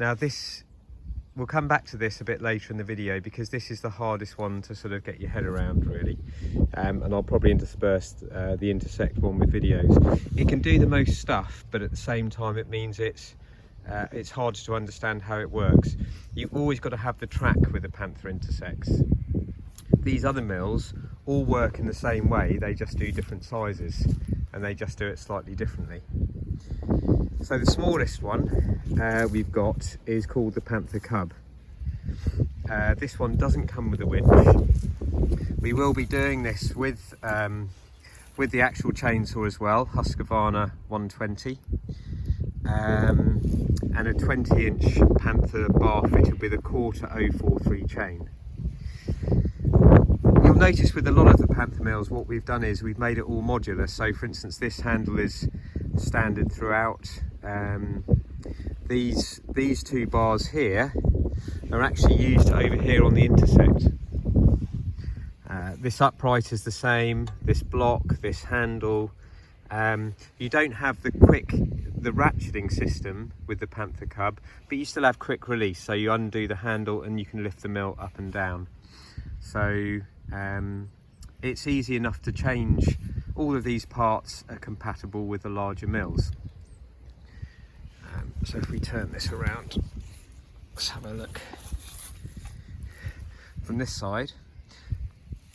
Now we'll come back to this a bit later in the video, because this is the hardest one to sort of get your head around, really. And I'll probably intersperse the Intersect one with videos. It can do the most stuff, but at the same time it means it's hard to understand how it works. You've always got to have the track with the Panther Intersects. These other mills all work in the same way, they just do different sizes, and they just do it slightly differently. So the smallest one we've got is called the Panther Cub. This one doesn't come with a winch. We will be doing this with the actual chainsaw as well, Husqvarna 120, and a 20-inch Panther bar fitted with a quarter 043 chain. You'll notice with a lot of the Panther Mills, what we've done is we've made it all modular. So for instance, this handle is standard throughout. These two bars here are actually used over here on the Intersect. This upright is the same, this block, this handle. You don't have the ratcheting system with the Panther Cub, but you still have quick release, so you undo the handle and you can lift the mill up and down. So it's easy enough to change. All of these parts are compatible with the larger mills. So if we turn this around, let's have a look from this side.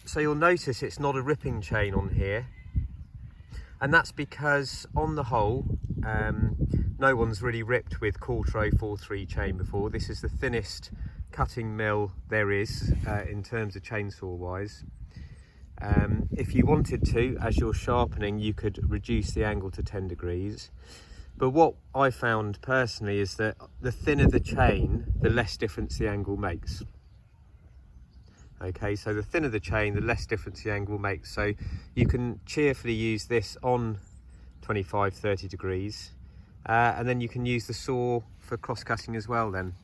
So you'll notice it's not a ripping chain on here, and that's because on the whole no one's really ripped with quarter 043 chain before. This is the thinnest cutting mill there is in terms of chainsaw wise. If you wanted to, as you're sharpening, you could reduce the angle to 10 degrees. But what I found personally is that the thinner the chain, the less difference the angle makes. Okay, so the thinner the chain, the less difference the angle makes. So you can cheerfully use this on 25-30 degrees, and then you can use the saw for cross-cutting as well then.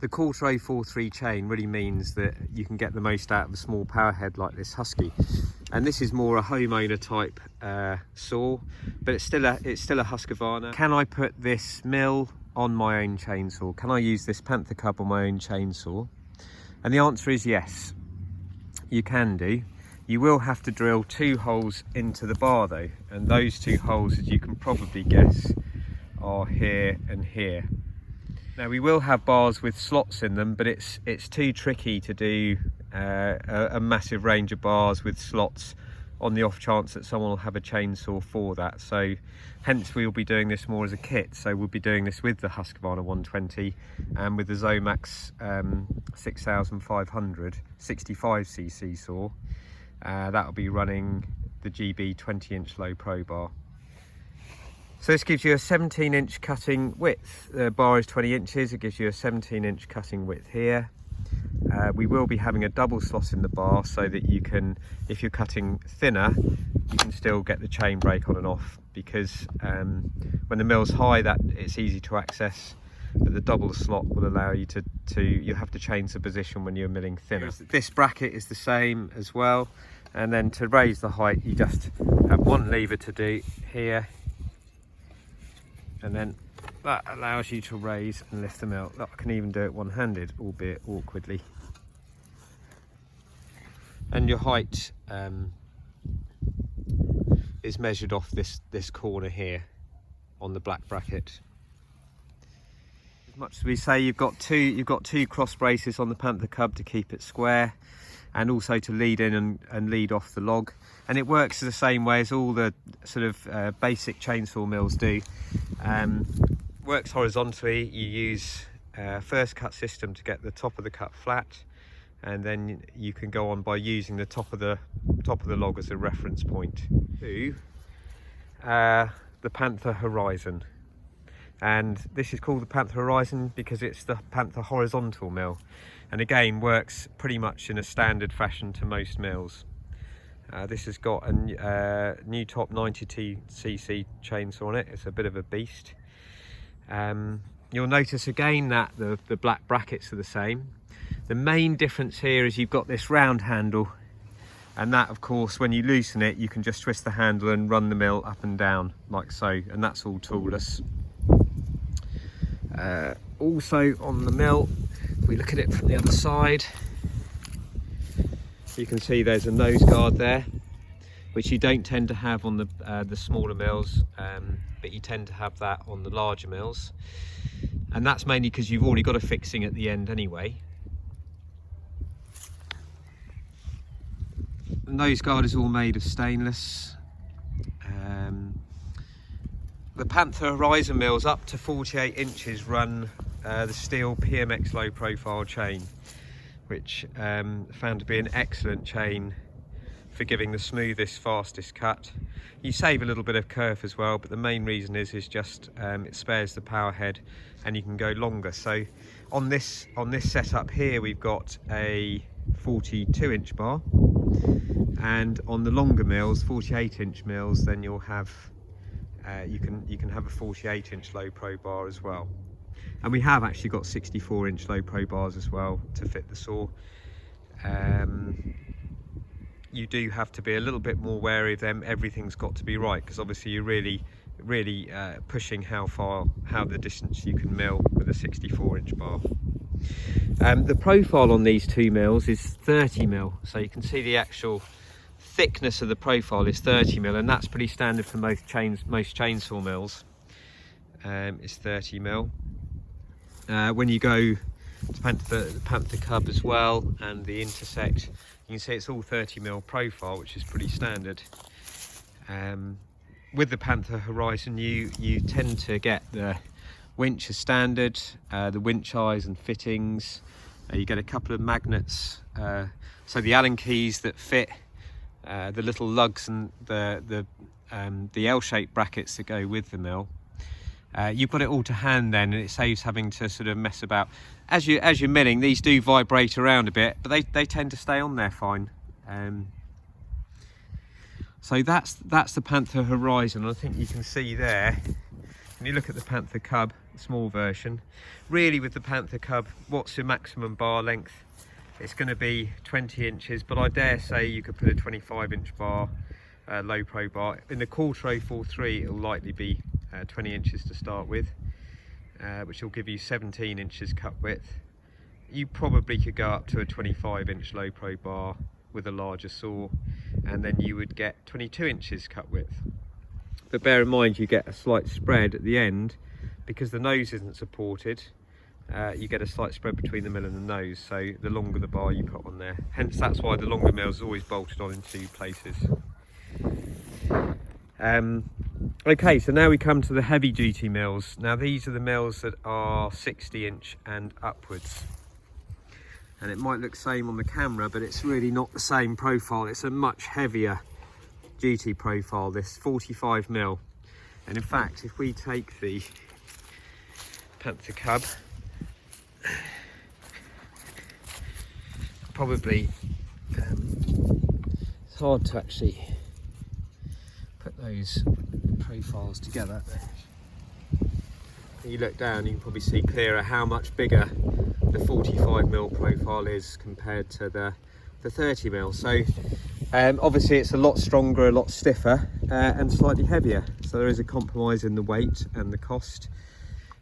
The quarter 043 chain really means that you can get the most out of a small power head like this Husky. And this is more a homeowner type saw, but it's still a Husqvarna. Can I put this mill on my own chainsaw? Can I use this Panther Cub on my own chainsaw? And the answer is yes, you can do. You will have to drill 2 holes into the bar though, and those 2 holes, as you can probably guess, are here and here. Now we will have bars with slots in them, but it's too tricky to do a massive range of bars with slots on the off chance that someone will have a chainsaw for that. So hence we'll be doing this more as a kit. So we'll be doing this with the Husqvarna 120 and with the Zomax 6500 65cc saw. That'll be running the GB 20-inch low pro bar. So this gives you a 17-inch cutting width. The bar is 20 inches, it gives you a 17-inch cutting width here. We will be having a double slot in the bar so that you can, if you're cutting thinner, you can still get the chain brake on and off, because when the mill's high, that it's easy to access, but the double slot will allow you you have to change the position when you're milling thinner. This bracket is the same as well, and then to raise the height you just have one lever to do here, and then that allows you to raise and lift the mill. I can even do it one-handed, albeit awkwardly. And your height is measured off this corner here on the black bracket. As much as we say, you've got two cross braces on the Panther Cub to keep it square, and also to lead in and lead off the log. And it works the same way as all the sort of basic chainsaw mills do. Works horizontally. You use first cut system to get the top of the cut flat, and then you can go on by using the top of the log as a reference point to the Panther Horizon. And this is called the Panther Horizon because it's the Panther horizontal mill, and again works pretty much in a standard fashion to most mills. This has got a new top 92cc chainsaw on it. It's a bit of a beast. You'll notice again that the black brackets are the same. The main difference here is you've got this round handle, and that of course when you loosen it you can just twist the handle and run the mill up and down like so, and that's all toolless. Also on the mill, if we look at it from the other side, you can see there's a nose guard there, which you don't tend to have on the smaller mills, but you tend to have that on the larger mills, and that's mainly because you've already got a fixing at the end anyway. The nose guard is all made of stainless. The Panther Horizon mills up to 48 inches run the steel PMX low profile chain, which found to be an excellent chain for giving the smoothest, fastest cut. You save a little bit of kerf as well, but the main reason is just it spares the power head and you can go longer. So on this setup here, we've got a 42-inch bar, and on the longer mills, 48-inch mills, then you'll have you can have a 48-inch low pro bar as well. And we have actually got 64-inch low pro bars as well to fit the saw. You do have to be a little bit more wary of them. Everything's got to be right, because obviously you're really pushing how the distance you can mill with a 64-inch bar. The profile on these two mills is 30 mil, so you can see the actual thickness of the profile is 30 mil, and that's pretty standard for most chainsaw mills. It's 30 mil. When you go to the Panther Cub as well and the Intersect, you can see it's all 30 mil profile, which is pretty standard. With the Panther Horizon, you tend to get the winch as standard, the winch eyes and fittings. You get a couple of magnets, so the Allen keys that fit the little lugs and the L-shaped brackets that go with the mill. You've got it all to hand then, and it saves having to sort of mess about. As you're milling, these do vibrate around a bit, but they tend to stay on there fine. So that's the Panther Horizon. I think you can see there, when you look at the Panther Cub Small version, really with the Panther Cub, what's your maximum bar length? It's going to be 20 inches, but I dare say you could put a 25-inch bar, low pro bar. In the Quarto 4.3, it'll likely be 20 inches to start with, which will give you 17 inches cut width. You probably could go up to a 25-inch low pro bar with a larger saw, and then you would get 22 inches cut width. But bear in mind, you get a slight spread at the end because the nose isn't supported. You get a slight spread between the mill and the nose, so the longer the bar you put on there. Hence, that's why the longer mill's always bolted on in two places. Okay, so now we come to the heavy duty mills. Now these are the mills that are 60-inch and upwards. And it might look same on the camera, but it's really not the same profile. It's a much heavier duty profile, this 45 mil. And in fact, if we take the Panther Cub, probably it's hard to actually put those profiles together. You look down, you can probably see clearer how much bigger the 45 mil profile is compared to the 30 mil. So obviously it's a lot stronger, a lot stiffer, and slightly heavier. So there is a compromise in the weight and the cost.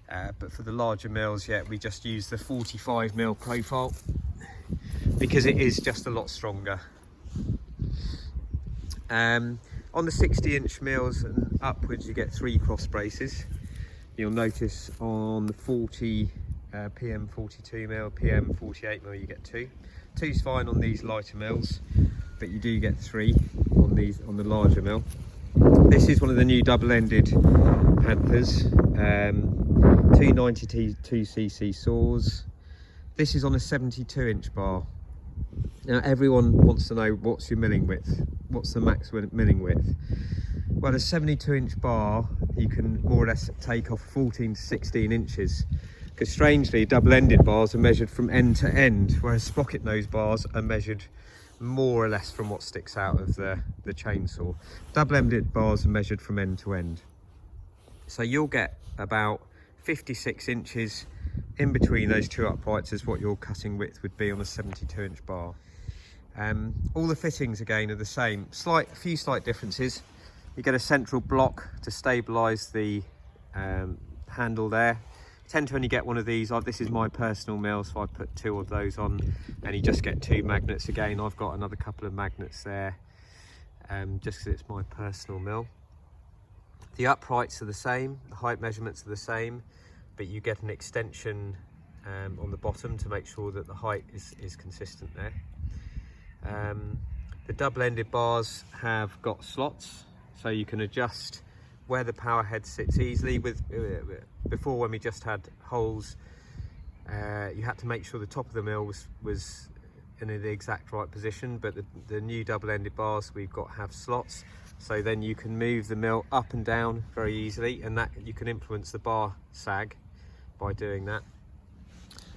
But for the larger mills, yeah, we just use the 45 mil profile because it is just a lot stronger. On the 60-inch mills and upwards, you get 3 cross braces. You'll notice on the 40 PM 42 mil, PM 48 mil, you get 2. 2's fine on these lighter mills, but you do get 3 on the larger mill. This is one of the new double-ended Panthers, 292cc saws. This is on a 72-inch bar. Now everyone wants to know, what's your milling width? What's the maximum milling width? Well, a 72-inch bar, you can more or less take off 14 to 16 inches. Because strangely, double-ended bars are measured from end to end, whereas sprocket nose bars are measured more or less from what sticks out of the chainsaw. Double-ended bars are measured from end to end. So you'll get about 56 inches in between those two uprights is what your cutting width would be on a 72-inch bar. All the fittings again are the same. A few slight differences. You get a central block to stabilise the handle there. tend to only get one of these. This is my personal mill, so I put 2 of those on, and you just get 2 magnets. Again, I've got another couple of magnets there, just because it's my personal mill. The uprights are the same, the height measurements are the same, but you get an extension on the bottom to make sure that the height is consistent there. The double-ended bars have got slots, so you can adjust where the power head sits easily. Before, when we just had holes, you had to make sure the top of the mill was in the exact right position, but the new double-ended bars we've got have slots, so then you can move the mill up and down very easily, and that you can influence the bar sag by doing that.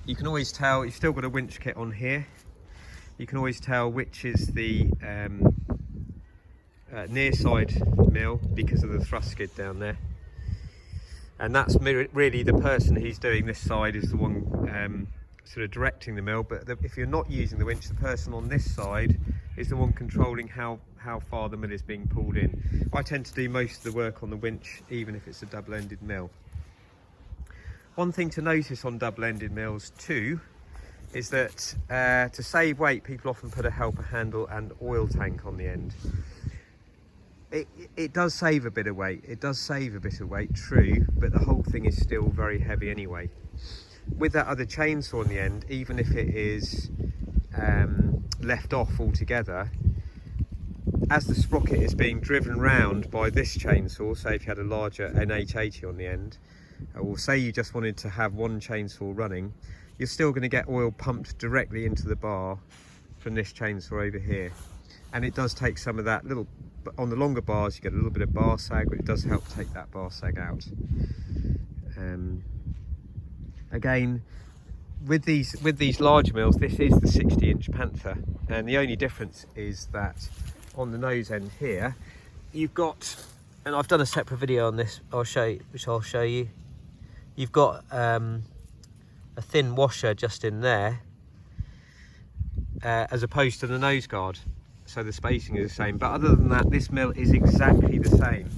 You can always tell, you've still got a winch kit on here, you can always tell which is the near side mill because of the thrust skid down there, and that's really the person who's doing this side is the one sort of directing the mill. But if you're not using the winch, the person on this side is the one controlling how far the mill is being pulled in. I tend to do most of the work on the winch, even if it's a double-ended mill. One thing to notice on double-ended mills too is that to save weight, people often put a helper handle and oil tank on the end. It does save a bit of weight, true, but the whole thing is still very heavy anyway. With that other chainsaw on the end, even if it is left off altogether, as the sprocket is being driven round by this chainsaw, say if you had a larger an 880 on the end, or say you just wanted to have one chainsaw running, you're still going to get oil pumped directly into the bar from this chainsaw over here. And it does take some of that little, on the longer bars you get a little bit of bar sag, but it does help take that bar sag out. Again, with these larger mills, this is the 60-inch Panther, and the only difference is that on the nose end here, you've got, and I've done a separate video on this, I'll show you. You've got a thin washer just in there, as opposed to the nose guard, so the spacing is the same. But other than that, this mill is exactly the same.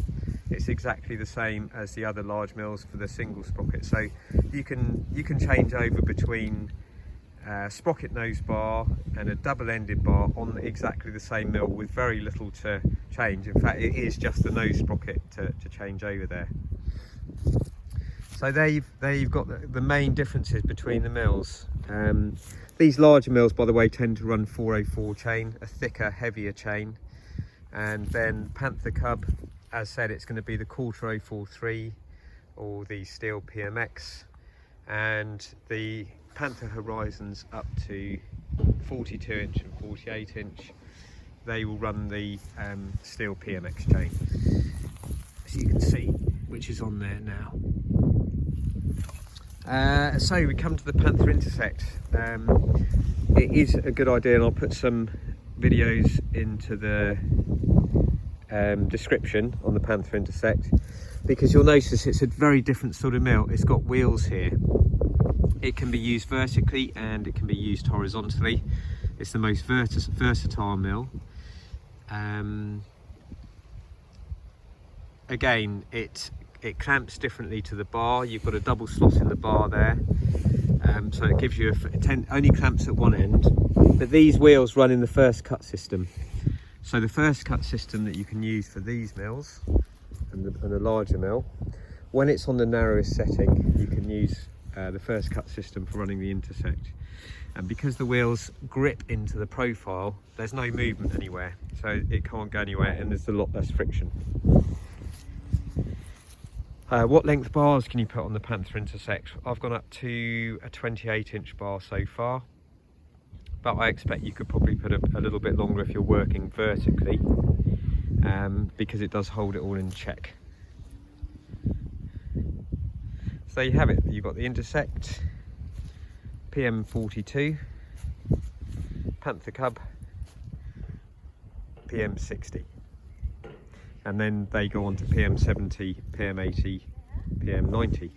It's exactly the same as the other large mills for the single sprocket. So you can change over between sprocket nose bar and a double-ended bar on exactly the same mill with very little to change. In fact, it is just the nose sprocket to change over there. So there you've got the main differences between the mills. These larger mills, by the way, tend to run 404 chain, a thicker, heavier chain. And then Panther Cub, as said, it's going to be the quarter 043 or the steel PMX, and the Panther Horizons up to 42 inch and 48 inch, they will run the steel PMX chain, as you can see, which is on there now. So we come to the Panther Intersect. It is a good idea, and I'll put some videos into the description on the Panther Intersect, because you'll notice it's a very different sort of mill. It's got wheels here. It can be used vertically and it can be used horizontally. It's the most versatile mill. Again, it clamps differently to the bar. You've got a double slot in the bar there, so it gives you only clamps at one end, but these wheels run in the first cut system. So the first cut system that you can use for these mills and the larger mill, when it's on the narrowest setting, you can use the first cut system for running the Intersect. And because the wheels grip into the profile, there's no movement anywhere, so it can't go anywhere, and there's a lot less friction. What length bars can you put on the Panther Intersect? I've gone up to a 28-inch bar so far, but I expect you could probably put a little bit longer if you're working vertically, because it does hold it all in check. So there you have it. You've got the Intersect, PM42, Panther Cub, PM60, and then they go on to PM70, PM80, PM90.